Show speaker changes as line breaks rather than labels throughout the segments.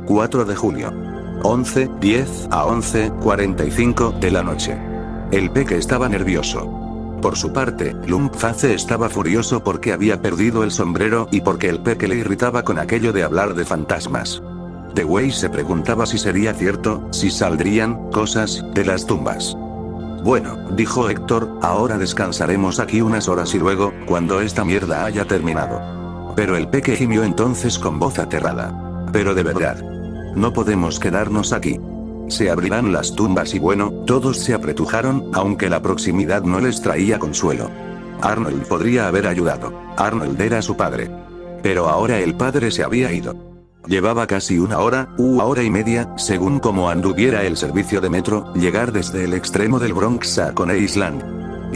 4 de julio. 11:10 a 11:45 de la noche. El peque estaba nervioso. Por su parte, Lumpface estaba furioso porque había perdido el sombrero y porque el peque le irritaba con aquello de hablar de fantasmas. Dewey se preguntaba si sería cierto, si saldrían cosas de las tumbas. Bueno, dijo Héctor, ahora descansaremos aquí unas horas y luego, cuando esta mierda haya terminado. Pero el peque gimió entonces con voz aterrada. Pero de verdad. No podemos quedarnos aquí. Se abrirán las tumbas y bueno, todos se apretujaron, aunque la proximidad no les traía consuelo. Arnold podría haber ayudado. Arnold era su padre. Pero ahora el padre se había ido. Llevaba casi una hora, u hora y media, según como anduviera el servicio de metro, llegar desde el extremo del Bronx a Coney Island.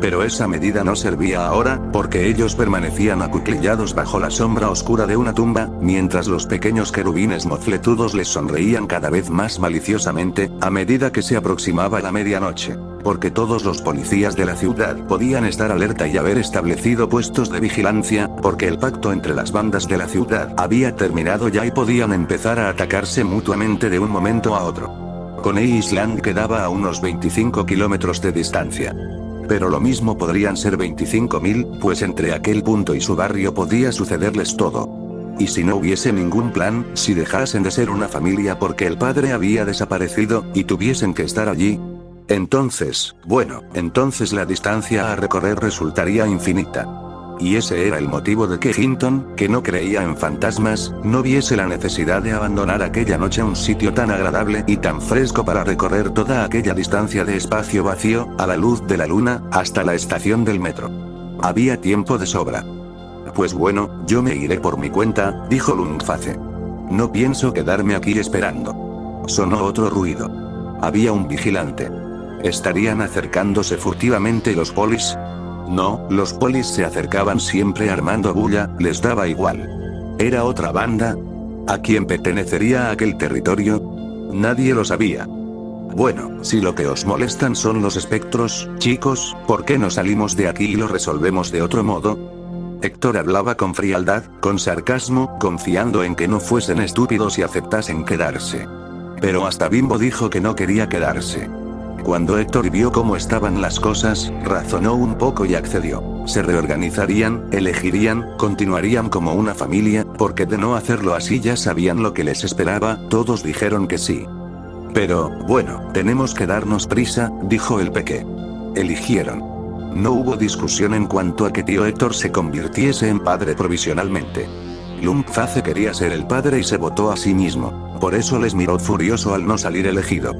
Pero esa medida no servía ahora, porque ellos permanecían acuclillados bajo la sombra oscura de una tumba, mientras los pequeños querubines mofletudos les sonreían cada vez más maliciosamente, a medida que se aproximaba la medianoche. Porque todos los policías de la ciudad podían estar alerta y haber establecido puestos de vigilancia, porque el pacto entre las bandas de la ciudad había terminado ya y podían empezar a atacarse mutuamente de un momento a otro. Coney Island quedaba a unos 25 kilómetros de distancia. Pero lo mismo podrían ser 25.000, pues entre aquel punto y su barrio podía sucederles todo. Y si no hubiese ningún plan, si dejasen de ser una familia porque el padre había desaparecido, y tuviesen que estar allí. Entonces, bueno, entonces la distancia a recorrer resultaría infinita. Y ese era el motivo de que Hinton, que no creía en fantasmas, no viese la necesidad de abandonar aquella noche un sitio tan agradable y tan fresco para recorrer toda aquella distancia de espacio vacío, a la luz de la luna, hasta la estación del metro. Había tiempo de sobra. Pues bueno, yo me iré por mi cuenta, dijo Lumpface. No pienso quedarme aquí esperando. Sonó otro ruido. Había un vigilante. ¿Estarían acercándose furtivamente los polis? No, los polis se acercaban siempre armando bulla, les daba igual. ¿Era otra banda? ¿A quién pertenecería aquel territorio? Nadie lo sabía. Bueno, si lo que os molestan son los espectros, chicos, ¿por qué no salimos de aquí y lo resolvemos de otro modo? Héctor hablaba con frialdad, con sarcasmo, confiando en que no fuesen estúpidos y aceptasen quedarse. Pero hasta Bimbo dijo que no quería quedarse. Cuando Héctor vio cómo estaban las cosas, razonó un poco y accedió. Se reorganizarían, elegirían, continuarían como una familia, porque de no hacerlo así ya sabían lo que les esperaba, todos dijeron que sí. Pero, bueno, tenemos que darnos prisa, dijo el peque. Eligieron. No hubo discusión en cuanto a que tío Héctor se convirtiese en padre provisionalmente. Lumpface quería ser el padre y se votó a sí mismo. Por eso les miró furioso al no salir elegido.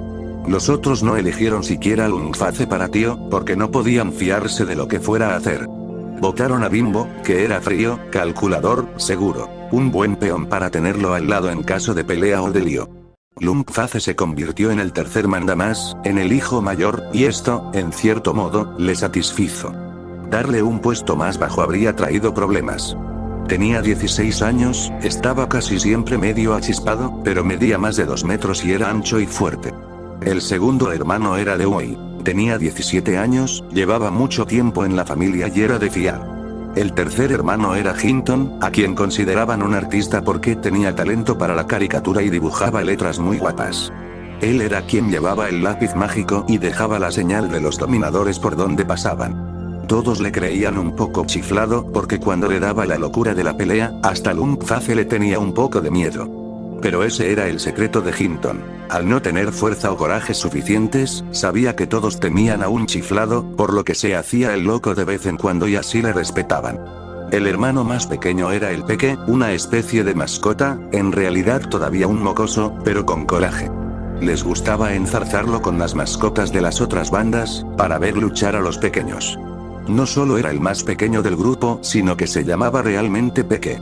Los otros no eligieron siquiera a Lumpface para tío, porque no podían fiarse de lo que fuera a hacer. Votaron a Bimbo, que era frío, calculador, seguro. Un buen peón para tenerlo al lado en caso de pelea o de lío. Lumpface se convirtió en el tercer mandamás, en el hijo mayor, y esto, en cierto modo, le satisfizo. Darle un puesto más bajo habría traído problemas. Tenía 16 años, estaba casi siempre medio achispado, pero medía más de 2 metros y era ancho y fuerte. El segundo hermano era Dewey. Tenía 17 años, llevaba mucho tiempo en la familia y era de fiar. El tercer hermano era Hinton, a quien consideraban un artista porque tenía talento para la caricatura y dibujaba letras muy guapas. Él era quien llevaba el lápiz mágico y dejaba la señal de los dominadores por donde pasaban. Todos le creían un poco chiflado porque cuando le daba la locura de la pelea, hasta Lumpface le tenía un poco de miedo. Pero ese era el secreto de Hinton. Al no tener fuerza o coraje suficientes, sabía que todos temían a un chiflado, por lo que se hacía el loco de vez en cuando y así le respetaban. El hermano más pequeño era el peque, una especie de mascota, en realidad todavía un mocoso, pero con coraje. Les gustaba enzarzarlo con las mascotas de las otras bandas, para ver luchar a los pequeños. No solo era el más pequeño del grupo, sino que se llamaba realmente Peque.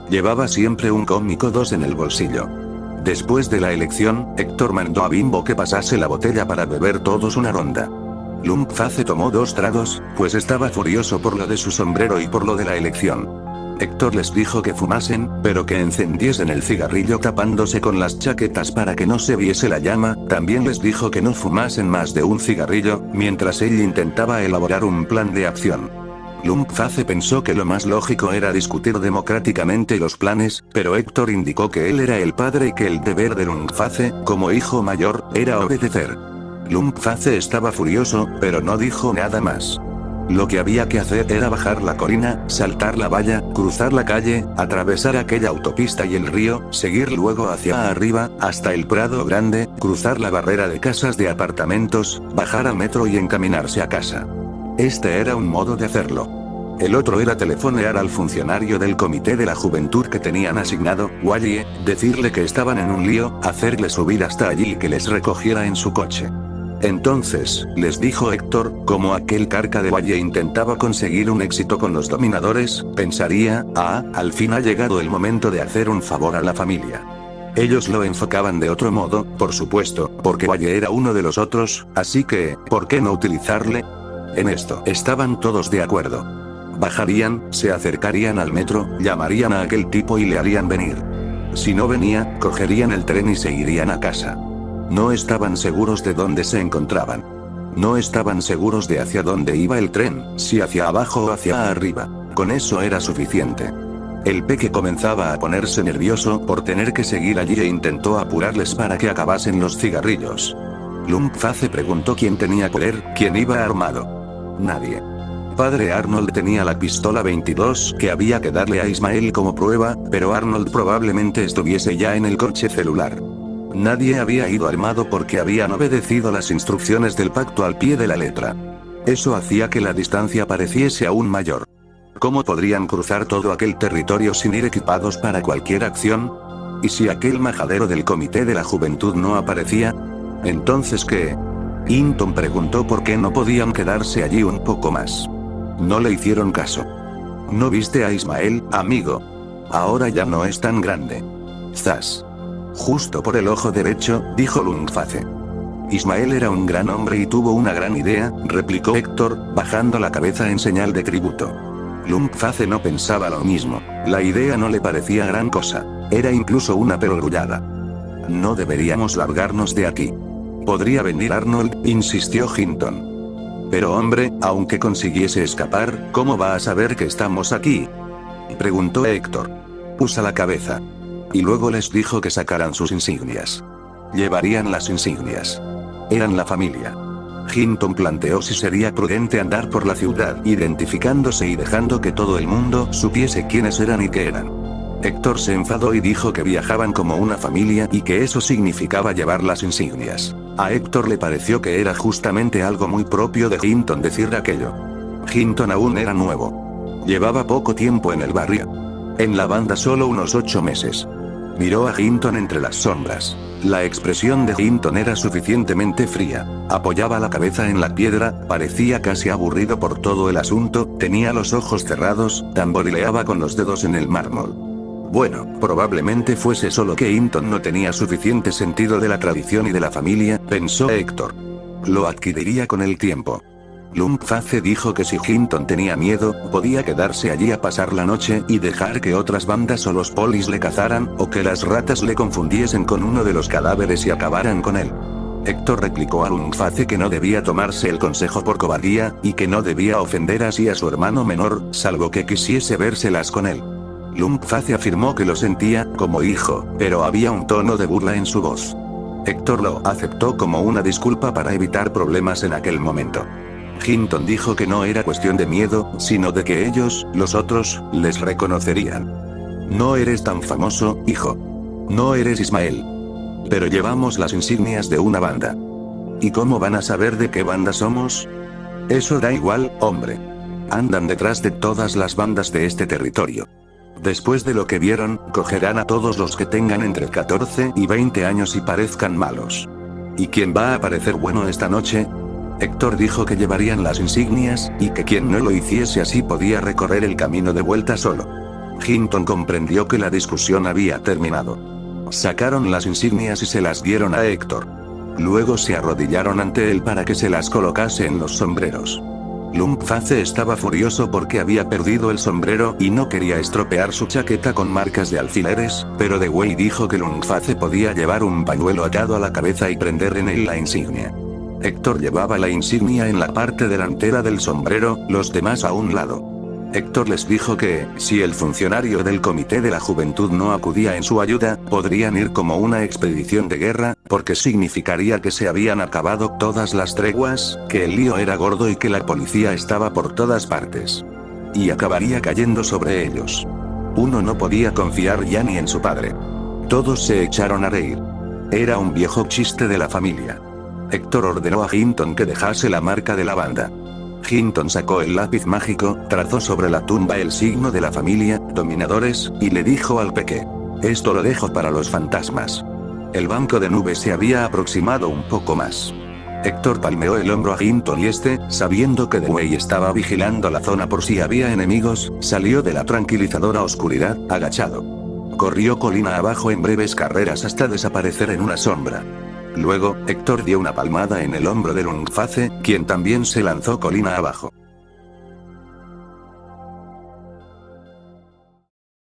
Llevaba siempre un cómico 2 en el bolsillo. Después de la elección, Héctor mandó a Bimbo que pasase la botella para beber todos una ronda. Lumpface tomó 2 tragos, pues estaba furioso por lo de su sombrero y por lo de la elección. Héctor les dijo que fumasen, pero que encendiesen el cigarrillo tapándose con las chaquetas para que no se viese la llama. También les dijo que no fumasen más de un cigarrillo, mientras él intentaba elaborar un plan de acción. Lumpface pensó que lo más lógico era discutir democráticamente los planes, pero Héctor indicó que él era el padre y que el deber de Lumpface, como hijo mayor, era obedecer. Lumpface estaba furioso, pero no dijo nada más. Lo que había que hacer era bajar la colina, saltar la valla, cruzar la calle, atravesar aquella autopista y el río, seguir luego hacia arriba, hasta el Prado Grande, cruzar la barrera de casas de apartamentos, bajar al metro y encaminarse a casa. Este era un modo de hacerlo. El otro era telefonear al funcionario del comité de la juventud que tenían asignado, Wally, decirle que estaban en un lío, hacerle subir hasta allí y que les recogiera en su coche. Entonces, les dijo Héctor, como aquel carca de Valle intentaba conseguir un éxito con los dominadores, pensaría, al fin ha llegado el momento de hacer un favor a la familia. Ellos lo enfocaban de otro modo, por supuesto, porque Valle era uno de los otros, así que, ¿por qué no utilizarle? En esto estaban todos de acuerdo. Bajarían, se acercarían al metro, llamarían a aquel tipo y le harían venir. Si no venía, cogerían el tren y se irían a casa. No estaban seguros de dónde se encontraban. No estaban seguros de hacia dónde iba el tren, si hacia abajo o hacia arriba. Con eso era suficiente. El peque comenzaba a ponerse nervioso por tener que seguir allí e intentó apurarles para que acabasen los cigarrillos. Lumpface preguntó quién tenía poder, quién iba armado. Nadie. Padre Arnold tenía la pistola 22 que había que darle a Ismael como prueba, pero Arnold probablemente estuviese ya en el coche celular. Nadie había ido armado porque habían obedecido las instrucciones del pacto al pie de la letra. Eso hacía que la distancia pareciese aún mayor. ¿Cómo podrían cruzar todo aquel territorio sin ir equipados para cualquier acción? ¿Y si aquel majadero del comité de la juventud no aparecía? ¿Entonces qué? Hinton preguntó por qué no podían quedarse allí un poco más. No le hicieron caso. ¿No viste a Ismael, amigo? Ahora ya no es tan grande. Zas. Justo por el ojo derecho, dijo Lumpface. Ismael era un gran hombre y tuvo una gran idea, replicó Héctor, bajando la cabeza en señal de tributo. Lumpface no pensaba lo mismo. La idea no le parecía gran cosa. Era incluso una perogrullada. No deberíamos largarnos de aquí. Podría venir Arnold, insistió Hinton. Pero hombre, aunque consiguiese escapar, ¿cómo va a saber que estamos aquí? Preguntó Héctor. Usa la cabeza. Y luego les dijo que sacaran sus insignias. Llevarían las insignias. Eran la familia. Hinton planteó si sería prudente andar por la ciudad identificándose y dejando que todo el mundo supiese quiénes eran y qué eran. Héctor se enfadó y dijo que viajaban como una familia y que eso significaba llevar las insignias. A Héctor le pareció que era justamente algo muy propio de Hinton decir aquello. Hinton aún era nuevo. Llevaba poco tiempo en el barrio. En la banda solo unos 8 meses. Miró a Hinton entre las sombras. La expresión de Hinton era suficientemente fría. Apoyaba la cabeza en la piedra, parecía casi aburrido por todo el asunto, tenía los ojos cerrados, tamborileaba con los dedos en el mármol. Bueno, probablemente fuese solo que Hinton no tenía suficiente sentido de la tradición y de la familia, pensó Héctor. Lo adquiriría con el tiempo. Lumpface dijo que si Hinton tenía miedo, podía quedarse allí a pasar la noche y dejar que otras bandas o los polis le cazaran, o que las ratas le confundiesen con uno de los cadáveres y acabaran con él. Héctor replicó a Lumpface que no debía tomarse el consejo por cobardía, y que no debía ofender así a su hermano menor, salvo que quisiese vérselas con él. Lumpface afirmó que lo sentía, como hijo, pero había un tono de burla en su voz. Héctor lo aceptó como una disculpa para evitar problemas en aquel momento. Hinton dijo que no era cuestión de miedo, sino de que ellos, los otros, les reconocerían. No eres tan famoso, hijo. No eres Ismael. Pero llevamos las insignias de una banda. ¿Y cómo van a saber de qué banda somos? Eso da igual, hombre. Andan detrás de todas las bandas de este territorio. Después de lo que vieron, cogerán a todos los que tengan entre 14 y 20 años y parezcan malos. ¿Y quién va a parecer bueno esta noche? Héctor dijo que llevarían las insignias, y que quien no lo hiciese así podía recorrer el camino de vuelta solo. Hinton comprendió que la discusión había terminado. Sacaron las insignias y se las dieron a Héctor. Luego se arrodillaron ante él para que se las colocase en los sombreros. Lumpface estaba furioso porque había perdido el sombrero y no quería estropear su chaqueta con marcas de alfileres, pero Dewey dijo que Lumpface podía llevar un pañuelo atado a la cabeza y prender en él la insignia. Héctor llevaba la insignia en la parte delantera del sombrero, los demás a un lado. Héctor les dijo que, si el funcionario del Comité de la Juventud no acudía en su ayuda, podrían ir como una expedición de guerra, porque significaría que se habían acabado todas las treguas, que el lío era gordo y que la policía estaba por todas partes. Y acabaría cayendo sobre ellos. Uno no podía confiar ya ni en su padre. Todos se echaron a reír. Era un viejo chiste de la familia. Héctor ordenó a Hinton que dejase la marca de la banda. Hinton sacó el lápiz mágico, trazó sobre la tumba el signo de la familia, dominadores, y le dijo al peque: esto lo dejo para los fantasmas. El banco de nubes se había aproximado un poco más. Héctor palmeó el hombro a Hinton y sabiendo que Dewey estaba vigilando la zona por si había enemigos, salió de la tranquilizadora oscuridad, agachado. Corrió colina abajo en breves carreras hasta desaparecer en una sombra. Luego, Héctor dio una palmada en el hombro de Lungface, quien también se lanzó colina abajo.